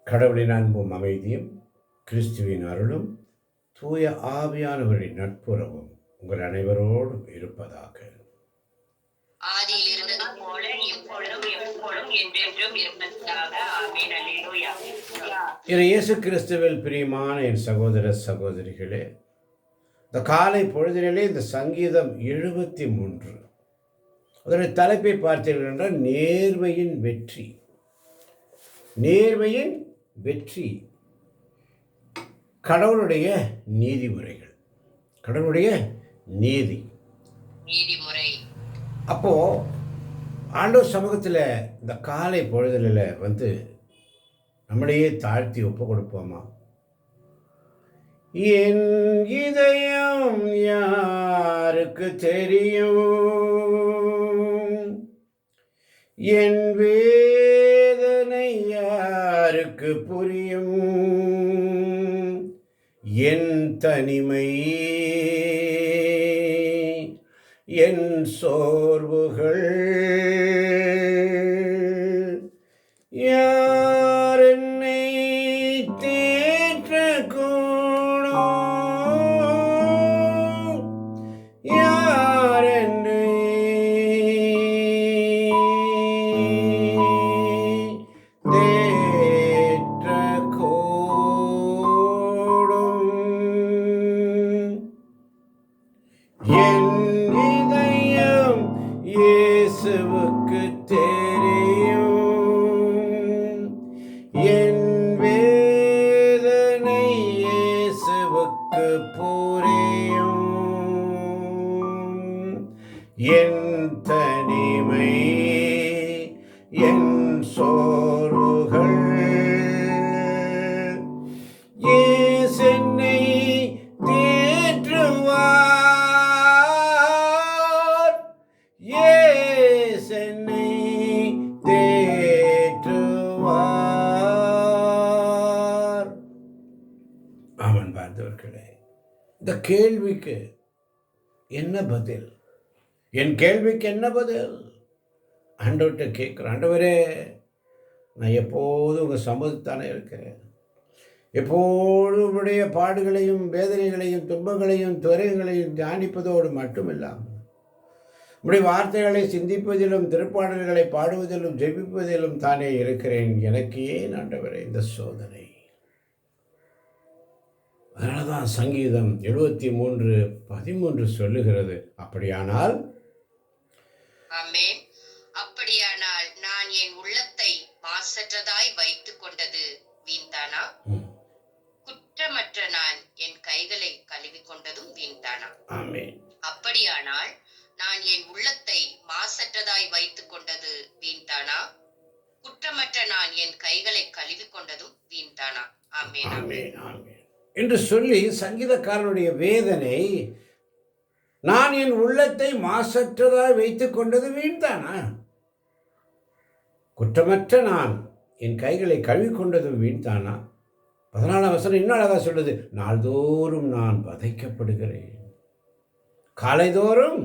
கடவுளின் அன்பும் அமைதியும் கிறிஸ்துவின் அருளும் தூய ஆவியானவரின் நட்புறவும் உங்கள் அனைவரோடும் இருப்பதாக. ஆதியில் இருந்தது போல இப்பொழுதும் எப்பொழுதும் என்றென்றும் இருப்பதாக. ஆமென். அல்லேலூயா. இயேசு கிறிஸ்துவில் பிரியமான என் சகோதர சகோதரிகளே, இந்த காலை பொழுதிலே இந்த சங்கீதம் 73 அதனுடைய தலைப்பை பார்த்தீர்கள் என்றால் நேர்மையின் வெற்றி. நேர்மையின் வெற்றி, கடவுளுடைய நீதிமுறைகள், கடவுளுடைய நீதிமுறை. அப்போ ஆண்டவர் சமூகத்தில் இந்த காலை பொழுதில் வந்து நம்மளையே தாழ்த்தி ஒப்பு கொடுப்போமா? என் இதயம் யாருக்கு தெரியும், என் வேதனை யாருக்கு புரியும், என் தனிமை என் சோர்வுகள் யார் என்னை தேற்றக்கூடும், யார் என்னை தேற்றக்கூடும். என் இதயம் இயேசுவுக்கு தெரியும், என் வேதனை இயேசுவுக்கு புரியும், என் தனிமை என் சோர்வுகள் இயேசு என்னை தேற்றுவார், இயேசு என்னை தேற்றுவார். ஆமன். பார்த்தவர்களே, இந்த கேள்விக்கு என்ன பதில்? என் கேள்விக்கு என்ன பதில்? ஆண்டவர்கிட்ட கேட்குறேன். ஆண்டவரே, நான் எப்போதும் உங்கள் சம்மதத்தானே இருக்கிறேன். எப்போதும் உங்களுடைய பாடுகளையும் வேதனைகளையும் துன்பங்களையும் துயரங்களையும் தியானிப்பதோடு மட்டுமில்லாமல் உங்களுடைய வார்த்தைகளை சிந்திப்பதிலும் திருப்பாடல்களை பாடுவதிலும் ஜெபிப்பதிலும் தானே இருக்கிறேன். எனக்கு ஏன் ஆண்டவரே இந்த சோதனை? அதனால தான் சங்கீதம் 73:13 சொல்லுகிறது, அப்படியானால் ஆமென். அப்படியானால் நான் என் உள்ளத்தை மாசற்றதாய் வைத்துக் கொண்டது வீண்தானா? குற்றமற்ற நான் என் கைகளை கழுவி கொண்டதும் வீண்தானா? ஆமென். அப்படியானால் நான் என் உள்ளத்தை மாசற்றதாய் வைத்துக் கொண்டது வீண்தானா? குற்றமற்ற நான் என் கைகளை கழுவி கொண்டதும் வீண்தானா? ஆமென். ஆமென். ஆமென் என்று சொல்லி சங்கீதக்காரனுடைய வேதனை, நான் என் உள்ளத்தை மாசற்றதாய் வைத்துக் கொண்டது வீண்தானா? குற்றமற்ற நான் என் கைகளை கழுவிக்கொண்டதும் வீண்தானா? 14ஆம் வசனம் இன்னும் அழகா சொல்லுது, நாள்தோறும் நான் வதைக்கப்படுகிறேன், காலைதோறும்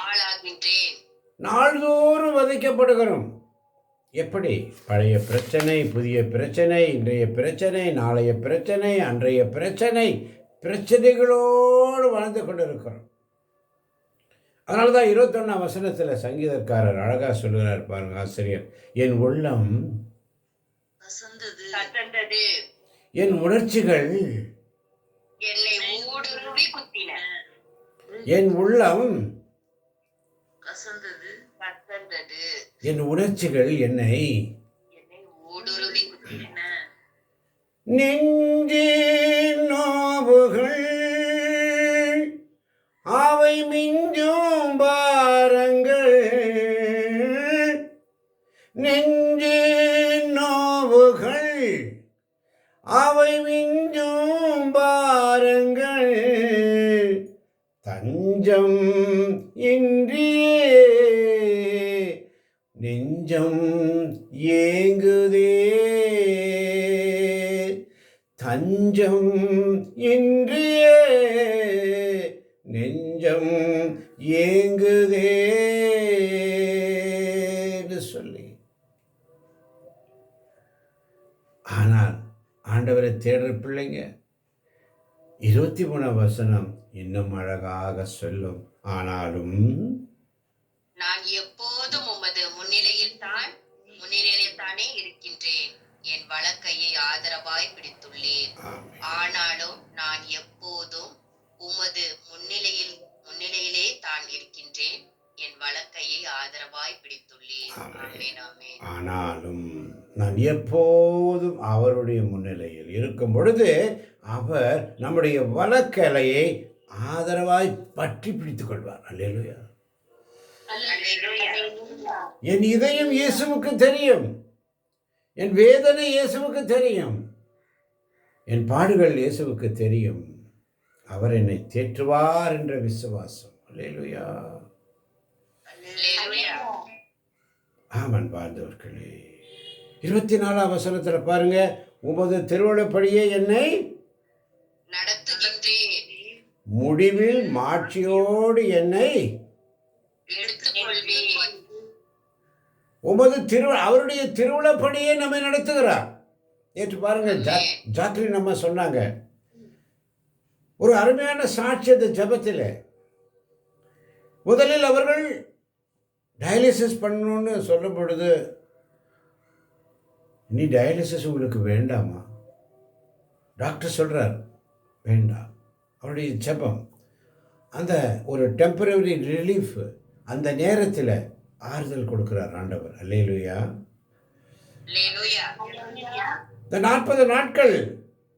ஆளாகின்றேன். நாள்தோறும் வதைக்கப்படுகிறோம். எப்படி? பழைய பிரச்சனை, புதிய பிரச்சனை, இன்றைய பிரச்சனை, நாளைய பிரச்சனை, அன்றைய பிரச்சனை, பிரச்சனைகளோடு வாழ்ந்து கொண்டிருக்கிறோம். அதனால தான் 21ஆம் வசனத்தில் சங்கீதக்காரர் அழகா சொல்லுகிறார் பாருங்க, ஆசிரியர், என் உள்ளம் கசந்தது, என் உணர்ச்சிகள் என்னை ஊடுருவி குத்தின. என் உள்ளம் கசந்தது, என் உணர்ச்சிகள் என்னை ஊடுருவி குத்தின. நெஞ்சின் நோவுகள் அவை மிஞ்சும் பாரங்கள், நெஞ்சின் நோவுகள் அவை மிஞ்சும் பாரங்கள், தஞ்சம் இன்றியே நெஞ்சம் ஏங்குதே, தஞ்சம் இன்றியே நெஞ்சம் ஏங்குதே. சொல்லி. ஆனால் ஆண்டவரை தேடுற பிள்ளைங்க 23 வசனம் இன்னும் அழகாக சொல்லும். ஆனாலும் நான் எப்போதும் உமது முன்னிலையில் தானே இருக்கின்றேன். என் வலக்கையை ஆதரவாய் பிடித்துள்ளேன். ஆமென். ஆனாலும் நான் எப்போதும் உமது முன்னிலையிலே தான் இருக்கின்றேன். என் வலக்கையை ஆதரவாய் பிடித்துள்ளேன். ஆமென். ஆமென், ஆமென். ஆனாலும் நான் எப்போதும் அவருடைய முன்னிலையில் இருக்கும் பொழுது அவர் நம்முடைய வலக்கலையை ஆதரவாய் பற்றி பிடித்துக் கொள்வார். அல்லேலூயா. அல்லேலூயா. என் இதயம் இயேசுவுக்கு தெரியும், என் வேதனை இயேசுவுக்கு தெரியும், என் பாடுகள் இயேசுவுக்கு தெரியும். அவர் என்னை தேற்றுவார் என்ற விசுவாசம். அல்லேலூயா. அல்லேலூயா. ஆமன் வாழ்ந்தவர்களே, 24 வசனத்தில் பாருங்க, உமது திருவள்ளப்படியே என்னை நடத்துகின்றேன். முடிவில் மாட்சியோடு என்னை எடுத்துக்கொள்வேன். அவருடைய திருவிழப்படியே நம்மை நடத்துகிறார். நேற்று பாருங்க ஜாக்ரி நம்ம சொன்னாங்க ஒரு அருமையான சாட்சி அந்த ஜபத்தில். முதலில் அவர்கள் டயாலிசிஸ் பண்ணணும்னு சொல்லும் பொழுது, நீ டயாலிசிஸ் உங்களுக்கு வேண்டாமா? டாக்டர் சொல்கிறார் வேண்டாம். அவருடைய ஜபம் அந்த ஒரு டெம்பரரி ரிலீஃப், அந்த நேரத்தில் ஆறுதல் கொடுக்கிறார் ஆண்டவர். அல்லேலூயா. இந்த 40 நாட்கள்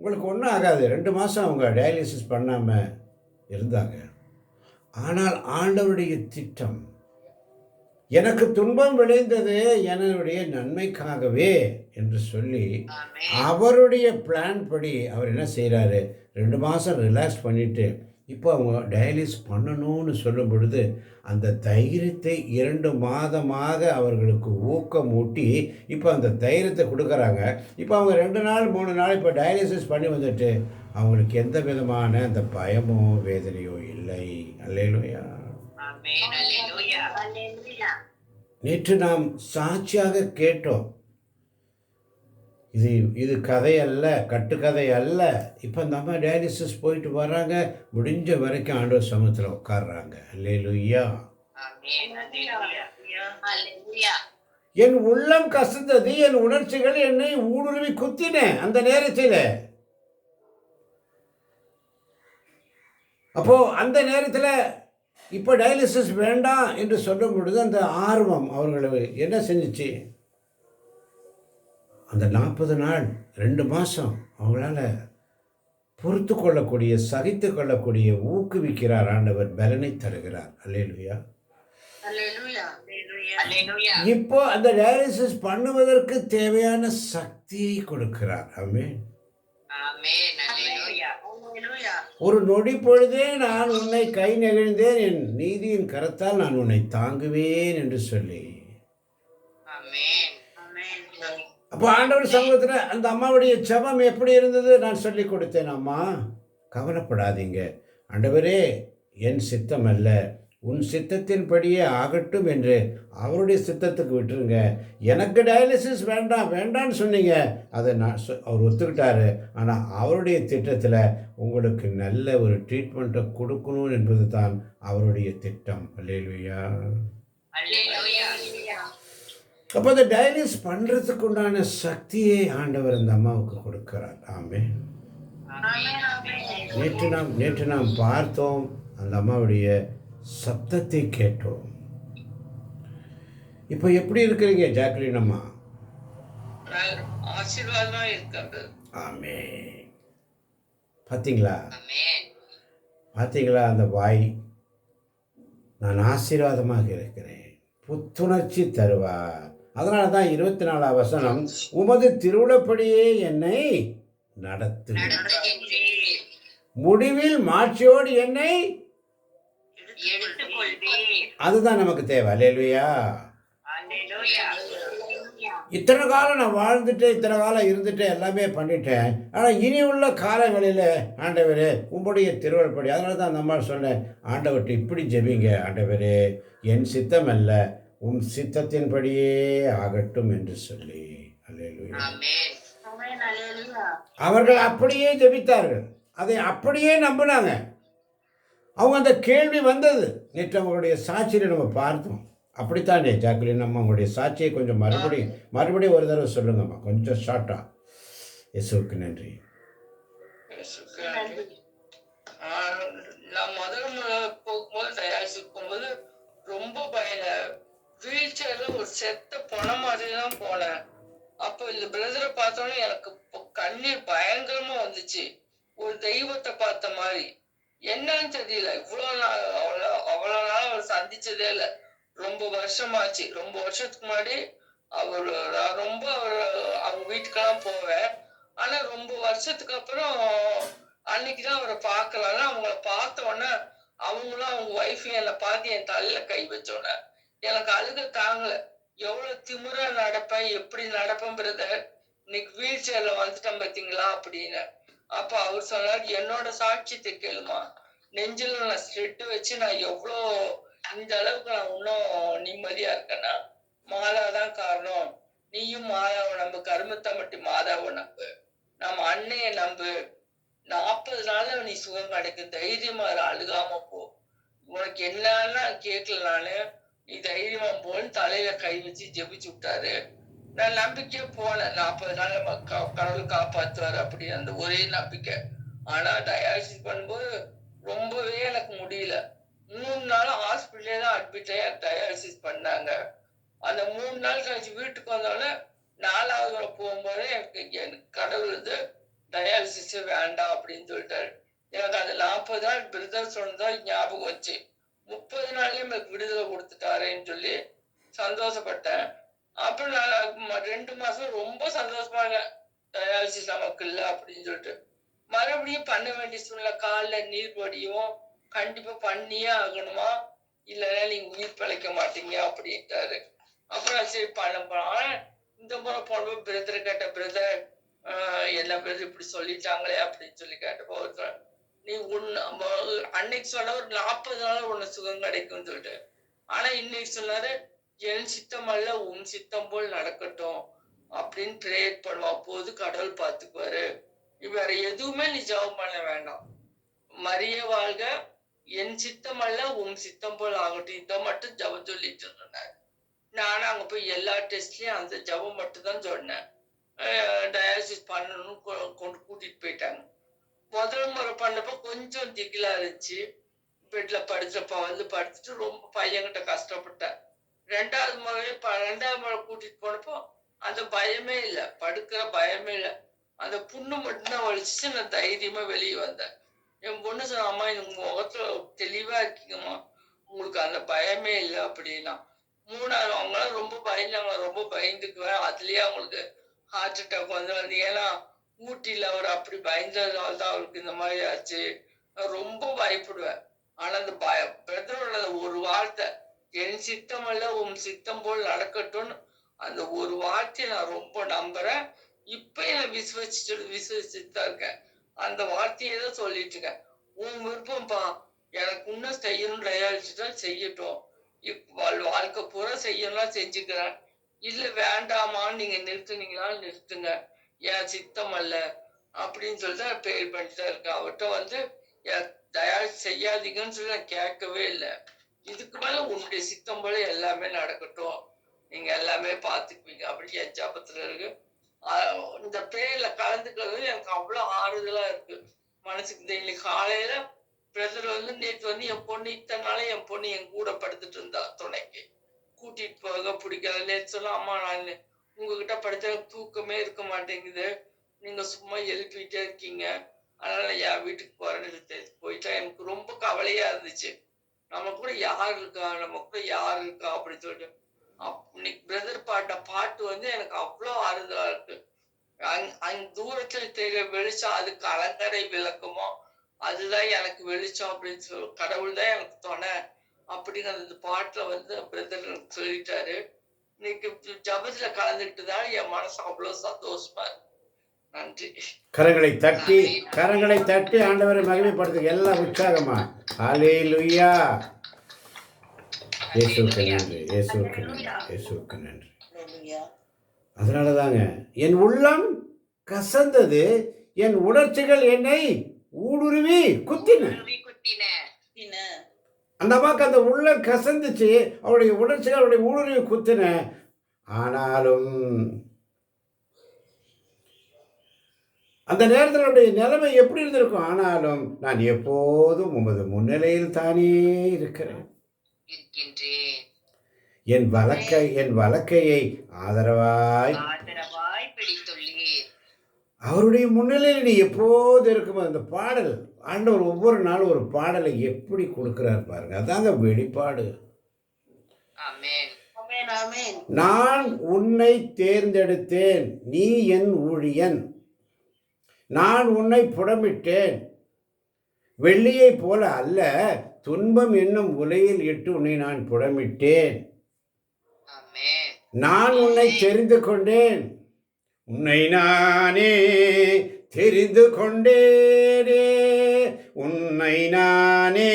உங்களுக்கு ஒன்றும் ஆகாது. 2 மாதம் அவங்க டயாலிசிஸ் பண்ணாமல் இருந்தாங்க. ஆனால் ஆண்டவருடைய திட்டம், எனக்கு துன்பம் விளைந்தது என்னுடைய நன்மைக்காகவே என்று சொல்லி அவருடைய பிளான் படி அவர் என்ன செய்கிறாரு, 2 மாதம் ரிலாக்ஸ் பண்ணிவிட்டு இப்போ அவங்க டயாலிசிஸ் பண்ணணும்னு சொல்லும் பொழுது அந்த தைரியத்தை 2 மாதமாக அவர்களுக்கு ஊக்கமூட்டி இப்போ அந்த தைரியத்தை கொடுக்குறாங்க. இப்போ அவங்க 2 நாள் 3 நாள் இப்போ டயாலிசிஸ் பண்ணி வந்துட்டு அவங்களுக்கு எந்த விதமான அந்த பயமோ வேதனையோ இல்லை. அல்லேலூயா. நேற்று நாம் சாட்சியாக கேட்டோம். இது கதை அல்ல, கட்டுக்கதை அல்ல. இப்போ அந்த அம்மா டயாலிசிஸ் போயிட்டு வராங்க, முடிஞ்ச வரைக்கும் ஆண்டவர் சமூகத்தில் உட்கார்றாங்க. அல்லேலூயா. என் உள்ளம் கசந்தது, என் உணர்ச்சிகள் என்னை ஊடுருவி குத்தின. அந்த நேரத்தில் அப்போ அந்த நேரத்தில் இப்போ டயாலிசிஸ் வேண்டாம் என்று சொல்லும் பொழுது அந்த ஆர்வம் அவர்களை என்ன செஞ்சிச்சு, அந்த 40 நாள் 2 மாதம் அவங்களால பொறுத்து கொள்ளக்கூடிய, சகித்து கொள்ளக்கூடிய ஊக்குவிக்கிறார் ஆண்டவர், பலனை தருகிறார். அல்லேலூயா. இப்போ அந்த டயாலிசிஸ் பண்ணுவதற்கு தேவையான சக்தியை கொடுக்கிறார். ஆமென். ஒரு நொடி பொழுதே நான் உன்னை கை நெகிழ்ந்தேன், என் நீதியின் கரத்தால் நான் உன்னை தாங்குவேன் என்று சொல்லி. அப்போ ஆண்டவர் சமூகத்தில் அந்த அம்மாவுடைய ஜெபம் எப்படி இருந்தது நான் சொல்லி கொடுத்தேன். அம்மா கவலைப்படாதீங்க, ஆண்டவரே என் சித்தம் அல்ல உன் சித்தத்தின்படியே ஆகட்டும் என்று அவருடைய சித்தத்துக்கு விட்டுருங்க. எனக்கு டயாலிசிஸ் வேண்டான்னு சொன்னீங்க, அதை அவர் ஒத்துக்கிட்டாரு. ஆனால் அவருடைய திட்டத்தில் உங்களுக்கு நல்ல ஒரு ட்ரீட்மெண்ட்டை கொடுக்கணும் என்பது தான் அவருடைய திட்டம். அல்லேலூயா. அப்போ அந்த டயாலிசிஸ் பண்ணுறதுக்கு உண்டான சக்தியை ஆண்டவர் அந்த அம்மாவுக்கு கொடுக்கிறார். ஆமென். நேற்று நாம் பார்த்தோம், அந்த அம்மாவுடைய சப்தத்தை கேட்டோம். இப்போ எப்படி இருக்கிறீங்க ஜாக்லின் அம்மா? ஆசீர்வாதமா இருக்காங்க. ஆமென். பார்த்தீங்களா அந்த வாய், நான் ஆசீர்வாதமாக இருக்கிறேன், புத்துணர்ச்சி தருவார். அதனால தான் 24 வசனம், உமது திருவுளப்படியே என்னை நடத்துகின்றீர், முடிவில் மாட்சியோடு என்னை அதுதான் நமக்கு தேவை. அல்லேலூயா. இத்தனை காலம் நான் வாழ்ந்துட்டு, இத்தனை காலம் இருந்துட்டு எல்லாமே பண்ணிட்டேன். ஆனால் இனி உள்ள காலங்களில் ஆண்டவரே உம்முடைய திருவள்ளுப்படி, அதனால தான் அந்த அம்மா சொன்னேன், ஆண்டவர்கிட்ட இப்படி ஜெபிங்க, ஆண்டவரே என் சித்தம் அல்ல உம் சித்தத்தின்படியே ஆகட்டும் என்று சொல்லி. அல்லேலூயா. ஆமென். அவர்கள் அப்படியே ஜெபித்தார்கள், அதை அப்படியே நம்பினாங்க. அவங்க அந்த கேள்வி வந்தது. நேற்று அவங்களுடைய சாட்சியை நம்ம பார்த்தோம். அப்படித்தானே ஜாக்குலின் அம்மா, உங்களுடைய சாட்சியை கொஞ்சம் மறுபடியும் ஒரு தடவை சொல்லுங்கம்மா, கொஞ்சம் ஷார்ட்டா. இயேசுவுக்கு நன்றி. நான் முதல்ல போகும்போது டயாலிசிஸ் போகும்போது ரொம்ப பயந்த, வீல் சேர்ல ஒரு செத்த பொண மாதிரி தான் போனேன். அப்போ இந்த பிரதரை பார்த்தோன்னே எனக்கு கண்ணீர் பயங்கரமா வந்துச்சு. ஒரு தெய்வத்தை பார்த்த மாதிரி. என்னன்னு தெரியல, இவ்வளவு நாள் அவ்வளவு நாள் அவர் சந்திச்சதே இல்லை. ரொம்ப வருஷமாச்சு. ரொம்ப வருஷத்துக்கு முன்னாடி நான் ரொம்ப அவங்க வீட்டுக்கெல்லாம் போவேன். ஆனா ரொம்ப வருஷத்துக்கு அப்புறம் அன்னைக்குதான் அவரை பார்க்கலாம்னா அவங்கள பார்த்த உடனே அவங்களும் அவங்க ஒய்ஃபையும் என்னை பார்த்து என் தலையில கை வச்சோன்னே எனக்கு அழுக தாங்கல. எவ்வளவு திமிரா நடப்பேன், எப்படி நடப்பேன் பிரதர், இன்னைக்கு வீல் சேர்ல வந்துட்டேன் பார்த்தீங்களா அப்படின்னு. அப்ப அவர் சொன்னார், என்னோட சாட்சியத்தை கேளுமா, நெஞ்சில நான் ஸ்ட்ரெட் வச்சு நான் எவ்வளோ இந்த அளவுக்கு நான் இன்னும் நிம்மதியா இருக்கேன்னா மாதாதான் காரணம். நீயும் மாதாவை நம்பு, கருமத்தம்பட்டி மாதாவை நம்பு, நம்ம அன்னைய நம்பு. 40 நாள்ல நீ சுகம் கிடைக்கும், தைரியமா அழுகாம போ. உனக்கு என்னன்னா கேட்கல, நானு நீ தைரியமா போன்னு தலையில கை வச்சு ஜெபிச்சு விட்டாரு. நான் நம்பிக்கையா போனேன். 40 நாள் கடவுள் காப்பாத்துவாரு அப்படி அந்த ஒரே நம்பிக்கை. ஆனா டயாலிசிஸ் பண்ணும்போது ரொம்பவே எனக்கு முடியல. 3 நாள் ஹாஸ்பிட்டலே தான் அட்மிட் ஆகி டயாலிசிஸ் பண்ணாங்க. அந்த 3 நாள் கழிச்சு வீட்டுக்கு வந்தோடனே 4வது முறை போகும்போது எனக்கு கடவுள் வந்து டயாலிசிஸ் வேண்டாம் அப்படின்னு சொல்லிட்டாரு. எனக்கு அந்த 40 நாள் பிரதர் சொன்னதான் ஞாபகம் வச்சு 30 நாள்லயே எனக்கு விடுதலை கொடுத்துட்டாருன்னு சொல்லி சந்தோஷப்பட்டேன். அப்புறம் நான் 2 மாசம் ரொம்ப சந்தோஷமா இருக்கேன், டயாலிசிஸ் நமக்கு இல்லை அப்படின்னு சொல்லிட்டு. மறுபடியும் பண்ண வேண்டிய சூழ்நிலை, காலில் நீர் வடியும், கண்டிப்பா பண்ணியே ஆகணுமா, இல்லைன்னா நீங்க உயிர் பிழைக்க மாட்டீங்க அப்படின்ட்டாரு. அப்புறம் சரி பண்ண போனோம். ஆனா இந்த முறை போனப்போ பிரதர் கேட்ட, பிரதர் என்ன பிரதர் இப்படி சொல்லிட்டாங்களே அப்படின்னு சொல்லி கேட்டப்போ நீ அன்னைக்கு சொன்ன ஒரு 40 நாள் உன்னை சுகம் கிடைக்கும்னு சொல்லிட்டு. ஆனா இன்னைக்கு சொன்னாரு, என் சித்தம் அல்ல உன் சித்தம் போல் நடக்கட்டும் அப்படின்னு ப்ரேயர் பண்ணுவோம். அப்போது கடவுள் பார்த்துக்குவாரு. வேற எதுவுமே நீ ஜெபம் பண்ண வேண்டாம். மரிய வாழ்க, என் சித்தம் அல்ல உன் சித்தம் போல் ஆகட்டும், இதை மட்டும் ஜெபம் சொல்லிட்டு இருந்தாரு. நானும் அங்க போய் எல்லா டெஸ்ட்லயும் அந்த ஜெபம் மட்டும் தான் சொன்னேன். டயாலிசிஸ் பண்ணணும் கொண்டு கூட்டிட்டு போயிட்டாங்க. முதல் முறை பண்ணப்போ கொஞ்சம் திகிலா இருந்துச்சு. பெட்ல படுத்துட்டு ரொம்ப பையன்கிட்ட கஷ்டப்பட்டேன். 2வது முறை கூட்டிட்டு போனப்போ அந்த பயமே இல்லை, படுக்கிற பயமே இல்லை. அந்த புண்ணு மட்டும்தான் வலிச்சு. நான் தைரியமா வெளியே வந்தேன். என் பொண்ணு சொன்ன, அம்மா உங்க முகத்துல தெளிவா இருக்கீங்கம்மா, உங்களுக்கு அந்த பயமே இல்லை அப்படின்னா. 3வது அவங்களாம் ரொம்ப பயந்தாங்க, ரொம்ப பயந்துக்குவேன். அதுலயே அவங்களுக்கு ஹார்ட் அட்டாக் வந்து ஏன்னா ஊட்டியில அவர் அப்படி பயந்ததால தான் அவருக்கு இந்த மாதிரி ஆச்சு. நான் ரொம்ப பயப்படுவேன். ஆனா அந்த பிரதரோட ஒரு வார்த்தை, என் சித்தம் அல்ல உன் சித்தம் போல் நடக்கட்டும்னு, அந்த ஒரு வார்த்தையை நான் ரொம்ப நம்புறேன். இப்ப நான் விசுவசிச்சுட்டு தான் இருக்கேன். அந்த வார்த்தையை தான் சொல்லிட்டு இருக்கேன். உன் விருப்பம்பா, எனக்கு இன்னும் செய்யணும் டயாலிசிஸ் செய்யட்டும், வாழ்க்கை பூரா செய்யணும்னா செஞ்சுக்கிறேன், இல்ல வேண்டாமான்னு நீங்க நிறுத்துனீங்களா நிறுத்துங்க, என் சித்தம் அல்ல அப்படின்னு சொல்லிட்டு பேர் பண்ணிட்டு தான் இருக்கேன். அவர்கிட்ட வந்து டயாலிசிஸ் செய்யாதீங்கன்னு சொல்லி நான் கேட்கவே இல்லை. இதுக்கு மேல உன்னுடைய சித்தம் போல எல்லாமே நடக்கட்டும், நீங்க எல்லாமே பாத்துக்குவீங்க அப்படி என் ஜபத்துல இருக்கு. இந்த பேர்ல கலந்துக்கிறது எனக்கு அவ்வளவு ஆறுதலா இருக்கு மனசுக்கு. இன்னைக்கு காலையில பிரதர் வந்து நேற்று வந்து என் பொண்ணு இத்தனை நாளே என் பொண்ணு என் கூட படுத்துட்டு இருந்தா, துணைக்கு கூட்டிட்டு போக பிடிக்காது. நேற்று சொல்ல, அம்மா நான் உங்ககிட்ட படுத்த தூக்கமே இருக்க மாட்டேங்குது, நீங்க சும்மா எழுப்பிட்டே இருக்கீங்க, அதனால என் வீட்டுக்கு போறேன்னு போயிட்டா. எனக்கு ரொம்ப கவலையா இருந்துச்சு, நம்ம கூட யார் இருக்கா, நம்ம கூட யார் இருக்கா அப்படின்னு சொல்லிட்டு. இன்னைக்கு பிரதர் பாட்ட பாட்டு வந்து எனக்கு அவ்வளோ ஆறுதலா இருக்கு. அங்க தூரத்துல தெரிய வெளிச்சம், அதுக்கு அலங்கரை விளக்கமோ, அதுதான் எனக்கு வெளிச்சம் அப்படின்னு சொல்லி கடவுள் தான் எனக்கு துணை அப்படின்னு அந்த பாட்டுல வந்து பிரதர் சொல்லிட்டாரு. இன்னைக்கு ஜபத்துல கலந்துக்கிட்டுதான் என் மனசு அவ்வளவு சந்தோஷமா இருக்கு. நன்றி. கரங்களை தட்டி ஆண்டவரை மகிமைப்படுத்துங்க எல்லாம் உற்சாகமா. ஹல்லேலூயா. இயேசுவுக்கு அல்லேலூயா. நன்றி, இயேசுவுக்கு நன்றி, இயேசுவுக்கு நன்றி. அல்லேலூயா. அதனால தாங்க என் உள்ளம் கசந்தது, என் உணர்ச்சிகள் என்னை ஊடுருவி குத்தின. ஊடுருவி குத்தின. பின்ன அந்த அம்மாவுக்கு அந்த உள்ளம் கசந்துச்சு, அவருடைய உணர்ச்சிகள் அவருடைய ஊடுருவி குத்தின. ஆனாலும் அந்த நேரத்தில் அவருடைய நிலைமை எப்படி இருந்திருக்கும்? ஆனாலும் நான் எப்போதும் உமது முன்னிலையில் தானே இருக்கிறேன். இருக்கின்றேன். என் வலக்கையை ஆதரவாய் ஆதரவாய் பிடித்துள்ளீர். அவருடைய முன்னிலையில் நீ எப்போது இருக்கும். அந்த பாடல் ஆண்டவர் ஒவ்வொரு நாளும் ஒரு பாடலை எப்படி கொடுக்கிறார் பாருங்க. அதாங்க வெளிப்பாடு. ஆமென். ஆமென் ஆமென். நான் உன்னை தேர்ந்தெடுத்தேன், நீ என் ஊழியன். நான் உன்னை புடமிட்டேன், வெள்ளியை போல அல்ல, துன்பம் என்னும் உலையில் இட்டு உன்னை நான் புடமிட்டேன். ஆமென். நான் உன்னை தெரிந்து கொண்டேன், உன்னை நானே தெரிந்து கொண்டேனே, உன்னை நானே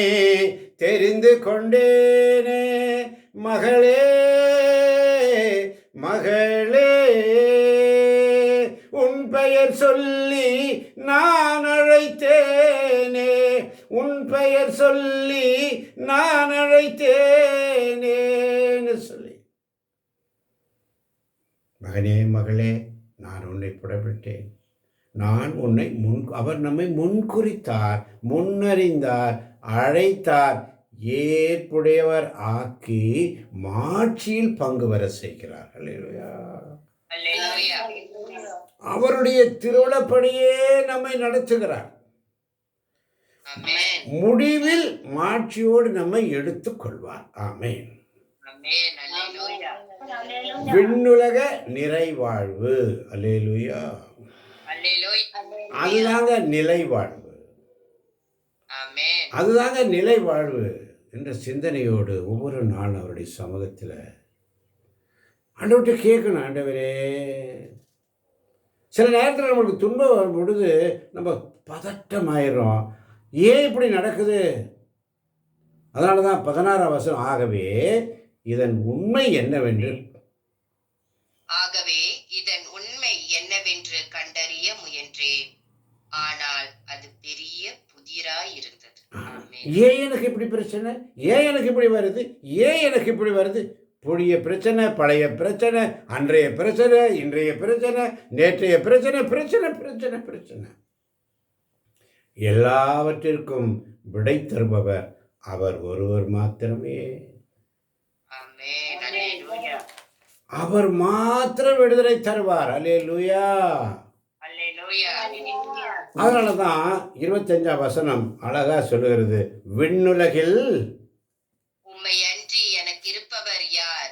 தெரிந்து கொண்டேனே. மகளே மகளே, உன் பெயர் சொல்லி நான் அழைத்தேனே, உன் பெயர் சொல்லி நான் அழைத்தேனேன்னு சொல்லி, மகனே மகளே, நான் உன்னை புடமிட்டேன், நான் உன்னை அவர் நம்மை முன்குறித்தார், முன்னறிந்தார், அழைத்தார், ஏற்புடையவர் ஆக்கி மாட்சியில் பங்கு வர செய்கிறார். அல்லேலூயா. அல்லேலூயா. அவருடைய திருவுளப்படியே நம்மை நடத்துகிறார். ஆமென். முடிவில் மாட்சியோடு நம்மை எடுத்துக் கொள்வார். ஆமென். ஆமென். அல்லேலூயா. விண்ணுலக நிறைவாழ்வு. அல்லேலூயா. அல்லேலூயா. அதுதாங்க நிலைவாழ்வு. ஆமென். அதுதாங்க நிலைவாழ்வு என்ற சிந்தனையோடு ஒவ்வொரு நாளும் அவருடைய சமூகத்தில் ஆண்டவர்கிட்ட கேட்கணும். ஆண்டவரே, சில நேரத்தில் நம்மளுக்கு துன்பம் வரும் பொழுது நம்ம பதட்டமாயிடும். ஏன் இப்படி நடக்குது? அதனால தான் 16ஆம் வசனம், ஆகவே இதன் உண்மை என்னவென்று கண்டறிய முயன்றேன், ஆனால் அது பெரிய புதிராய் இருந்தது. ஆமென். ஏன் எனக்கு இப்படி பிரச்சனை? ஏன் எனக்கு இப்படி வருது? ஏன் எனக்கு இப்படி வருது? புதிய பிரச்சனை, பழைய பிரச்சனை, அன்றைய பிரச்சனை, இன்றைய பிரச்சனை, நேற்றைய பிரச்சனை, பிரச்சனை பிரச்சனை பிரச்சனை. எல்லாவற்றிற்கும் விடை தருபவர் அவர் ஒருவர் மாத்திரமே. ஆமென். அல்லேலூயா. அவர் மாத்திரம் விடுதலை தருவார். அல்லேலூயா. அல்லேலூயா. அதனால தான் 25ஆம் வசனம் அழகா சொல்லுகிறது, விண்ணுலகில் உம்மையன்றி எனக்கு இருப்பவர் யார்?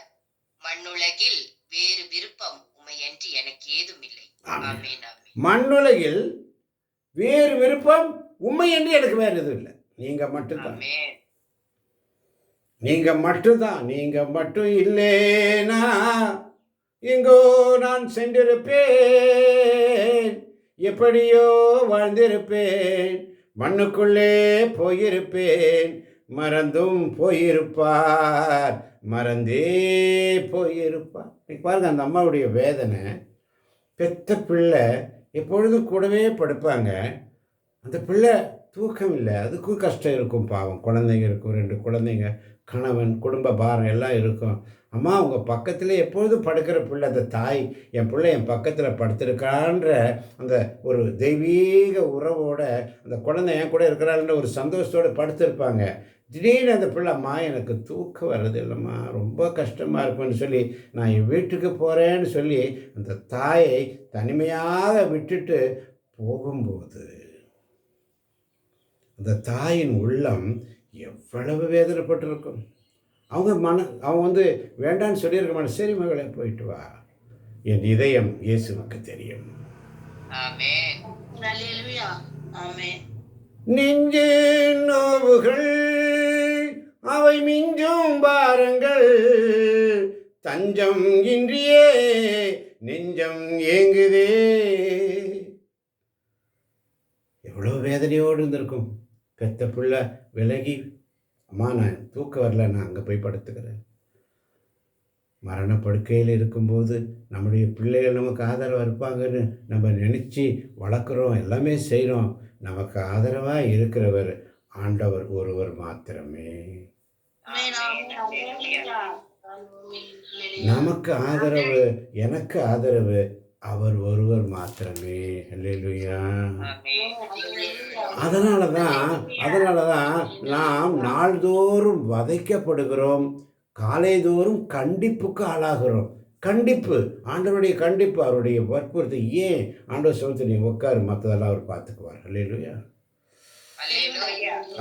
மண்ணுலகில் வேறு விருப்பம் உம்மையன்றி எனக்கு ஏதுமில்லை. ஆமென். ஆமென். ஆமென். மண்ணுலகில் வேறு விருப்பம் உண்மை என்று எனக்கு வேறு எதுவும் இல்லை. நீங்க மட்டும்தான், ஆமென். நீங்க மட்டும்தான். நீங்க மட்டும் இல்லேனா எங்கோ நான் சென்றிருப்பேன், எப்படியோ வாழ்ந்திருப்பேன், மண்ணுக்குள்ளே போயிருப்பேன், மறந்தும் போயிருப்பார், மறந்தே போயிருப்பார். பாருங்க அந்த அம்மாவுடைய வேதனை. பெத்த பிள்ளை எப்பொழுதும் கூடவே படுப்பாங்க. அந்த பிள்ளை தூக்கம் இல்லை, அதுக்கும் கஷ்டம் இருக்கும். பாவம், குழந்தைங்க இருக்கும், 2 குழந்தைங்க, கணவன், குடும்ப பாரம் எல்லாம் இருக்கும். அம்மா உங்கள் பக்கத்தில் எப்பொழுதும் படுக்கிற பிள்ளை, அந்த தாய் என் பிள்ளை என் பக்கத்தில் படுத்திருக்கான்ற அந்த ஒரு தெய்வீக உறவோட அந்த குழந்தை என் கூட இருக்கிறாள்ன்ற ஒரு சந்தோஷத்தோடு படுத்திருப்பாங்க. திடீர்னு அந்த பிள்ளை, அம்மா எனக்கு தூக்கம் வர்றது இல்லைம்மா, ரொம்ப கஷ்டமாக இருக்குன்னு சொல்லி நான் என் வீட்டுக்கு போகிறேன்னு சொல்லி அந்த தாயை தனிமையாக விட்டுட்டு போகும்போது அந்த தாயின் உள்ளம் எவ்வளவு வேதனைப்பட்டிருக்கும். அவங்க வேண்டான்னு சொல்லியிருக்க மாட்டேன். சரி மகளே, போயிட்டு வா. என் இதயம் இயேசுவுக்கு தெரியும். ஆமென். அல்லேலூயா. ஆமென். நெஞ்சு நோவுகள் அவை மிஞ்சும் பாரங்கள், தஞ்சம் இன்றியே நெஞ்சம் ஏங்குதே. எவ்வளோ வேதனையோடு இருந்திருக்கும். பெத்த பிள்ளை விலகி அம்மா நான் தூக்கம் வரல, நான் அங்கே போய் படுத்துக்கிறேன். மரணப்படுக்கையில் இருக்கும்போது நம்முடைய பிள்ளைகள் நமக்கு ஆதரவாக இருப்பாங்கன்னு நம்ம நினச்சி வளர்க்குறோம், எல்லாமே செய்கிறோம். நமக்கு ஆதரவாக இருக்கிறவர் ஆண்டவர் ஒருவர் மாத்திரமே. நமக்கு ஆதரவு, எனக்கு ஆதரவு அவர் ஒருவர் மாத்திரமே. அல்லேலூயா. அதனால தான் நாம் நாள்தோறும் வதைக்கப்படுகிறோம், காலைதோறும் கண்டிப்புக்கு ஆளாகிறோம். கண்டிப்பு, ஆண்டவருடைய கண்டிப்பு, அவருடைய வற்புறுத்தி. ஏன் ஆண்டவர் சொல்லிட்டு நீ உட்காரு, மற்றதெல்லாம் அவர் பார்த்துக்குவார். அல்லேலூயா.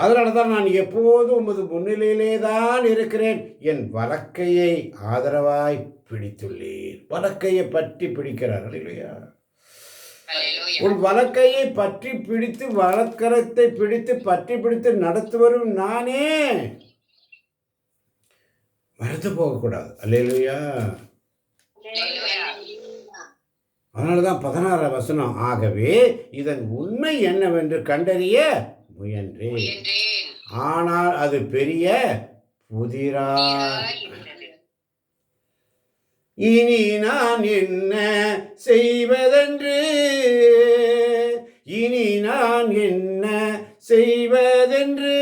அதனால தான் நான் எப்போதும் உமது முன்னிலையிலே தான் இருக்கிறேன், என் வலக்கையை ஆதரவாய் பிடித்துள்ளீர். வலக்கையை பற்றி பிடிக்கிறார். அல்லேலூயா. உன் வலக்கையை பற்றி பிடித்து, வலக்கரத்தை பிடித்து பற்றி பிடித்து நடத்துவரும் நானே. மறந்து போகக்கூடாது. அல்லேலூயா. அதனால தான் 16ஆம் வசனம், ஆகவே இதன் உண்மை என்னவென்று கண்டறிய முயன்றேன், ஆனால் அது பெரிய புதிராய். இனி நான் என்ன செய்வதென்று, இனி நான் என்ன செய்வதென்று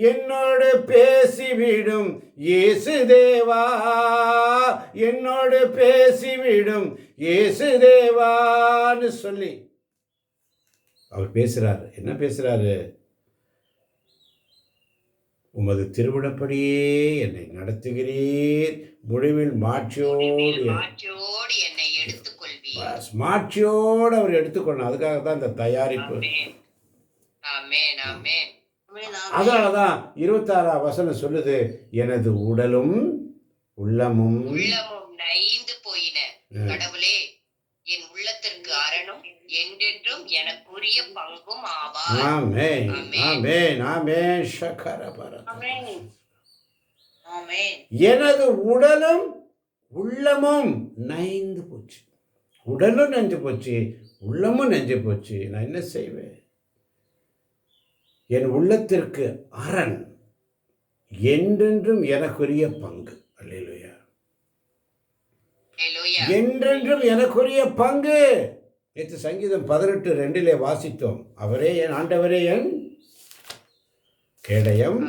என்னோடு பேசிவிடும் இயேசு தேவா, என்னோடு பேசிவிடும் இயேசு தேவான்னு சொல்லி அவர் பேசுறாரு. என்ன பேசுறாரு? உமது திருவிழப்படியே என்னை நடத்துகிறீர், முடிவில் மாட்சியோடு என்னை எடுத்துக்கொள்வீர். மாட்சியோடு அவர் எடுத்துக்கொள்ளணும். அதுக்காக தான் இந்த தயாரிப்பு. அதனால தான் 26ஆம் வசனம் சொல்லுது, எனது உடலும் உள்ளமும் நைந்து போயின. கடவுளே, என் உள்ளத்திற்கு அரணும் என்றென்றும் எனக்குரிய பங்கும் ஆவார். ஆமென், ஆமென், ஆமென். ஷகரபர. எனது உடலும் உள்ளமும் நைந்து போச்சு. உடலும் நெஞ்சு போச்சு, உள்ளமும் நெஞ்சு போச்சு. நான் என்ன செய்வேன்? என் உள்ளத்திற்கு அரண், என்றென்றும் எனக்குரிய பங்கு. அல்லேலூயா. என்றென்றும் எனக்குரிய பங்கு. நேற்று சங்கீதம் 18:2 வாசித்தோம். அவரே என் ஆண்டவரே என் கேடயம்,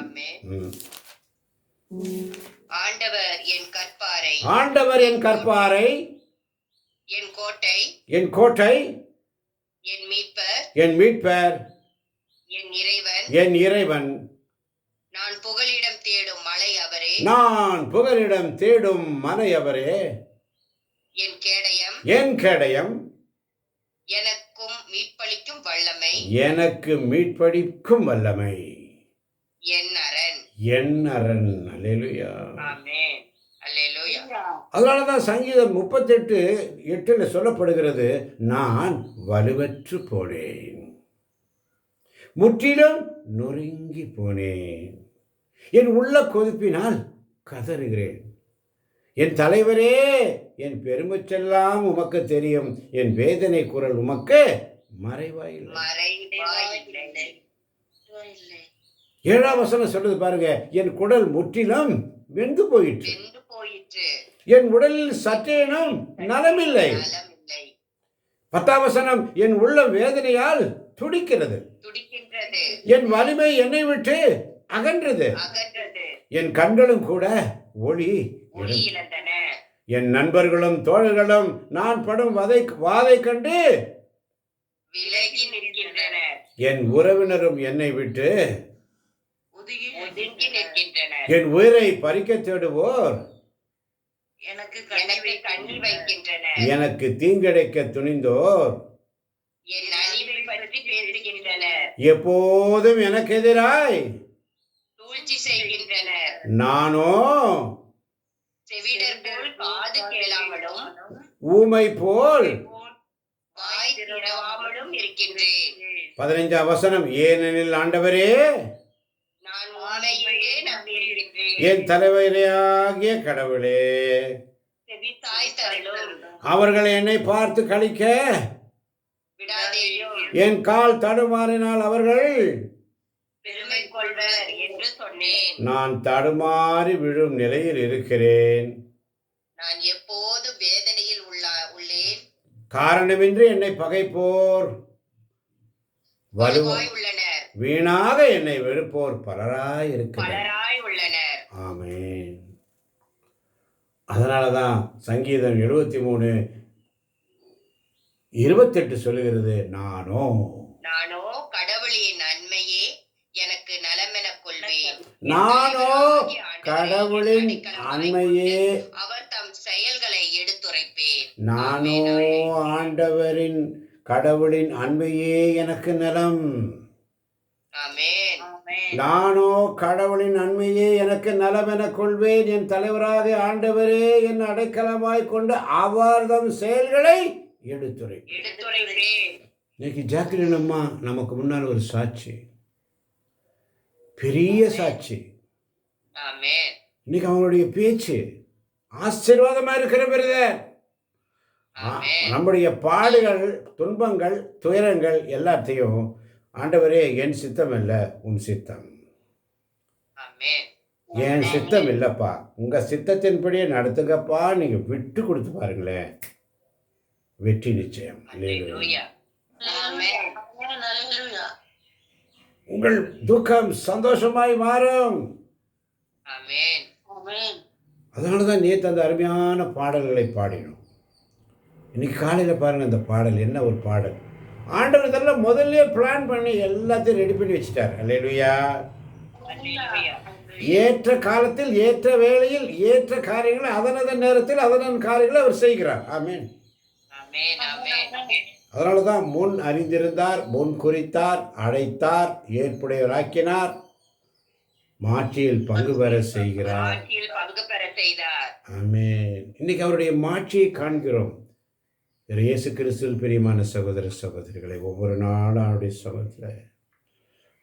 ஆண்டவர் என் கற்பாரை, ஆண்டவர் என் கற்பாரை, என் கோட்டை, என் கோட்டை, என் மீட்பர், என் மீட்பர், என் இறைவன், என் இறைவன். நான் புகலிடம் தேடும் மலை அவரே, நான் புகலிடம் தேடும் மலை அவரே. என் கேடயம், என் கேடயம், எனக்கும் மீட்பளிக்கும் வல்லமை, எனக்கு மீட்பளிக்கும் வல்லமை, என் அரண், என் அரண். அல்லேலூயா. ஆமென். அல்லேலூயா. அதனால தான் சங்கீதம் 38:8 சொல்லப்படுகிறது, நான் வலுவற்று போனேன், முற்றிலும் நொறுங்கி போனேன், என் உள்ள கொதிப்பினால் கதறுகிறேன். என் தலைவரே, என் பெருமைச்செல்லாம் உமக்கு தெரியும், என் வேதனை குரல் உமக்கு மறைவாயில்லை. 7ஆம் வசனம் சொல்றது பாருங்க, என் குடல் முற்றிலும் வெந்து போயிற்று, என் உடலில் சற்றேனும் நலமில்லை. 10ஆம் வசனம், என் உள்ள வேதனையால் துடிக்கிறது, என் வலிமை என்னை விட்டு அகன்றது, என் கண்களும் கூட ஒளி இழந்தன, என் நண்பர்களும் தோழர்களும் நான் படும் வாதை கண்டு விலகி நிற்கின்றனர், என் உறவினரும் என்னை விட்டு ஒதுங்கி நிற்கின்றனர், என் உயிரை பறிக்க தேடுவோர் எனக்கு கண்ணி வைக்கின்றனர், எனக்கு தீங்கிழைக்க துணிந்தோர் என் அழிவை பற்றி பேசுகின்றனர், எப்போதும் எனக்கு எதிராய் சூழ்ச்சி செய்கின்றனர். நானோ செவிடர் போல் காது கேளாமலும் ஊமை போல் வாய் திறவாமலும் இருக்கின்றேன். 15ஆம் வசனம், ஏனெனில் ஆண்டவரே, நான் உம்மையே நம்பியிருக்கின்றேன், என் தலைவரையாகிய கடவுளே, செவித்தாய் தரலும் அவர்கள் என்னை பார்த்து கழிக்க விடாதேயும், என் கால் தடுமாறினால் அவர்கள் பெருமை கொள்வர் என்று சொன்னார். ஆமென். நான் தடுமாறி விழும் நிலையில் இருக்கிறேன். நான் எப்போதும் வேதனையில் உள்ளேன். காரணமின்றி என்னை பகைப்போர் வலுவாய் உள்ளனர். வீணாக என்னை வெறுப்போர் பலராய் இருக்கிறார். பலராய் உள்ளனர். ஆமென். அதனால தான் சங்கீதம் 73:28 சொல்லுகிறது, நானோ கடவுளின் நன்மையே எனக்கு நலமெனக் கொள்வேன். நானோ கடவுளின் அண்மையே அவர் தம் செயல்களை எடுத்துரைப்பேன். நானோ ஆண்டவரின் கடவுளின் அண்மையே எனக்கு நலம். ஆமென். நானோ கடவுளின் நன்மையே எனக்கு நலம் எனக் கொள்வேன். என் தலைவராக ஆண்டவரே என் அடைக்கலமாய் கொண்டு அவர் தம் செயல்களை எடுத்துரைப்பேன். இன்னைக்கு ஜாக்லின் அம்மா நமக்கு முன்னால் ஒரு சாட்சி, பெரிய சாட்சி. ஆமென். இன்னைக்கு அவங்களுடைய பேச்சு ஆசீர்வாதமா இருக்கிற பிரதர். ஆமென். நம்முடைய பாடுகள், துன்பங்கள், துயரங்கள் எல்லாத்தையும் ஆண்டவரே என் சித்தம் அல்ல உன் சித்தம், ஆமென். என் சித்தம் இல்லப்பா உங்க சித்தத்தின்படியே நடத்துங்கப்பா, நீங்க விட்டு கொடுத்து பாருங்களேன், வெற்றி நிச்சயம். அல்லேலூயா. ஆமென். உங்கள் துக்கம் சந்தோஷமாய் மாறும். ஆமென். அதனால தான் நேற்று அந்த அருமையான பாடல்களை பாடினோம். இன்னைக்கு காலையில் பாருங்கள், அந்த பாடல் என்ன ஒரு பாடல். ஆண்டவர் இதெல்லாம் முதல்ல பிளான் பண்ணி எல்லாத்தையும் ரெடி பண்ணி வச்சுட்டார். அல்லேலூயா. அல்லேலூயா. ஏற்ற காலத்தில் ஏற்ற வேளையில் ஏற்ற காரியங்களை அதனதன் நேரத்தில் அதனன் காரியங்களை அவர் செய்கிறார். ஆமென். ஆமென். ஆமென். அதனால தான் முன் அறிந்திருந்தார், முன் குறித்தார், அழைத்தார், ஏற்புடையவராக்கினார், மாட்சியில் பங்கு பெற செய்கிறார். ஆட்சியில் பங்கு பெற செய்தார். ஆமென். இன்னைக்கு அவருடைய மாட்சியை காண்கிறோம். இயேசு கிறிஸ்துவில் பிரியமான சகோதர சகோதரிகளை, ஒவ்வொரு நாளும் அவருடைய சமூகத்தில்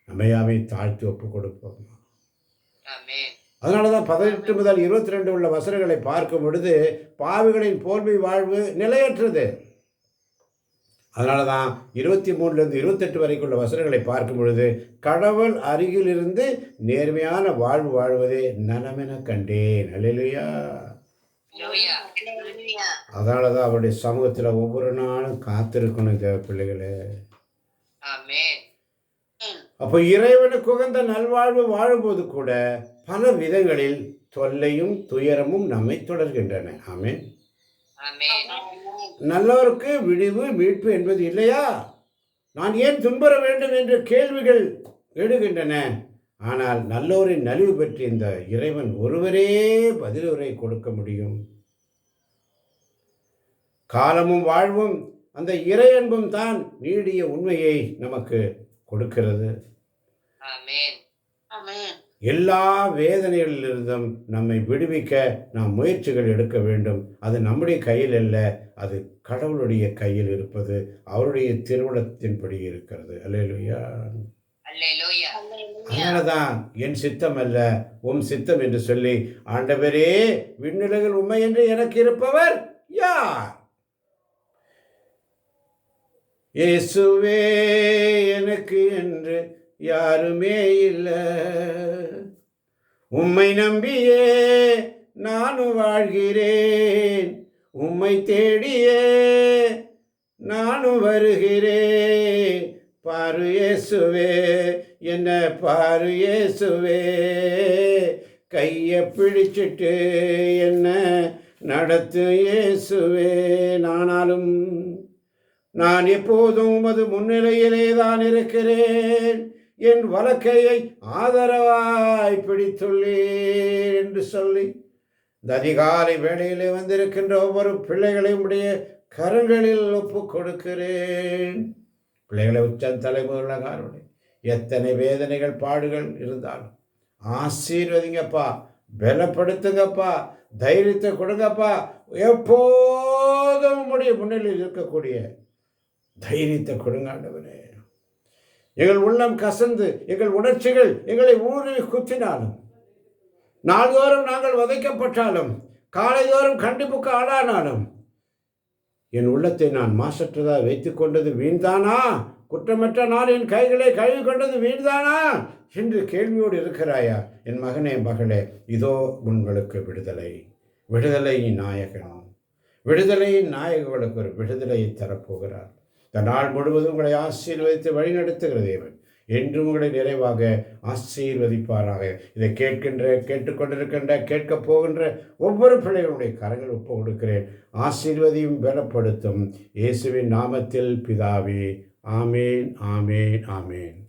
நம்மையாவை தாழ்த்தி ஒப்பு கொடுப்போம். ஆமென். அதனால தான் 18 முதல் 22 உள்ள வசனங்களை பார்க்கும் பொழுது பாவிகளின் போர்மை வாழ்வு நிலையற்றது. அதனால தான் 23லேருந்து 28 வரைக்கும் உள்ள வசனங்களை பார்க்கும் பொழுது கடவுள் அருகில் இருந்து நேர்மையான வாழ்வு வாழ்வதே நலமென கண்டேன். அல்லேலூயா. அதனால தான் அவருடைய சமூகத்தில் ஒவ்வொரு நாளும் காத்திருக்கணும் தேவ பிள்ளைகளே. ஆமென். அப்போ இறைவனுக்கு உகந்த நல்வாழ்வு வாழும்போது கூட பல விதங்களில் தொல்லையும் துயரமும் நம்மை தொடர்கின்றன. ஆமென். ஆமென். நல்லவருக்கு விடிவு மீட்பு என்பது இல்லையா? நான் ஏன் துன்புற வேண்டும் என்ற கேள்விகள் எழுகின்றன. ஆனால் நல்லோரின் நலிவு பற்றி இந்த இறைவன் ஒருவரே பதிலுரை கொடுக்க முடியும். காலமும் வாழ்வும் அந்த இறை அன்பும் தான் நீடிய உண்மையை நமக்கு கொடுக்கிறது. ஆமென். எல்லா வேதனைகளிலிருந்தும் நம்மை விடுவிக்க நாம் முயற்சிகள் எடுக்க வேண்டும். அது நம்முடைய கையில் அல்ல, அது கடவுளுடைய கையில் இருப்பது, அவருடைய திருவுளத்தின்படி இருக்கிறது. அல்லேலூயா. அல்லேலூயா. அதனால தான் என் சித்தம் அல்ல உம் சித்தம் என்று சொல்லி, ஆண்டவரே விண்ணுலகில் உண்மை என்று எனக்கு இருப்பவர் யார்? இயேசுவே எனக்கு என்று யாருமே இல்லை, உம்மை நம்பியே நானும் வாழ்கிறேன், உம்மை தேடியே நானும் வருகிறேன். பாரு இயேசுவே என்ன பாரு இயேசுவே, கையை பிடிச்சிட்டு என்ன நடத்து இயேசுவே. நானாலும் நான் எப்போதும் உமது முன்னிலையிலே தான் இருக்கிறேன், என் வலக்கையை ஆதரவாய் பிடித்துள்ளேன் என்று சொல்லி இந்த அதிகாலை வேளையிலே வந்திருக்கின்ற ஒவ்வொரு பிள்ளைகளையும் உடைய கரங்களில் ஒப்பு கொடுக்கிறேன். பிள்ளைகளை உச்சம் தலைமுறைகாரோட எத்தனை வேதனைகள் பாடுகள் இருந்தாலும் ஆசீர்வதிங்கப்பா, பலப்படுத்துங்கப்பா, தைரியத்தை கொடுங்கப்பா. எப்போதும் உடைய முன்னிலையில் இருக்கக்கூடிய தைரியத்தை கொடுங்க ஆண்டவரே. எங்கள் உள்ளம் கசந்து எங்கள் உணர்ச்சிகள் எங்களை ஊறி குத்தினாலும், நாள்தோறும் நாங்கள் வதைக்கப்பட்டாலும், காலைதோறும் கண்டிப்புக்கு ஆளானாலும், என் உள்ளத்தை நான் மாசற்றதாக வைத்துக் கொண்டது வீண்தானா? குற்றமற்ற நான் என் கைகளை கழுவி கொண்டது வீண்தானா என்று கேள்வியோடு இருக்கிறாயா? என் மகனே, மகளே, இதோ உங்களுக்கு விடுதலை. விடுதலையின் நாயகன், விடுதலையின் நாயகர்களுக்கு ஒரு விடுதலையை தரப்போகிறார். இந்த நாள் முழுவதும் உங்களை ஆசீர்வதித்து வழிநடத்துகிற தேவன் என்றும் உங்களை நிறைவாக ஆசீர்வதிப்பாராக. இதை கேட்டுக்கொண்டிருக்கின்ற கேட்கப் போகின்ற ஒவ்வொரு பிள்ளைகளுடைய கரங்கள் ஒப்பு கொடுக்கிறேன். ஆசீர்வதியும் பலப்படுத்தும் இயேசுவின் நாமத்தில் பிதாவே. ஆமேன், ஆமேன், ஆமேன்.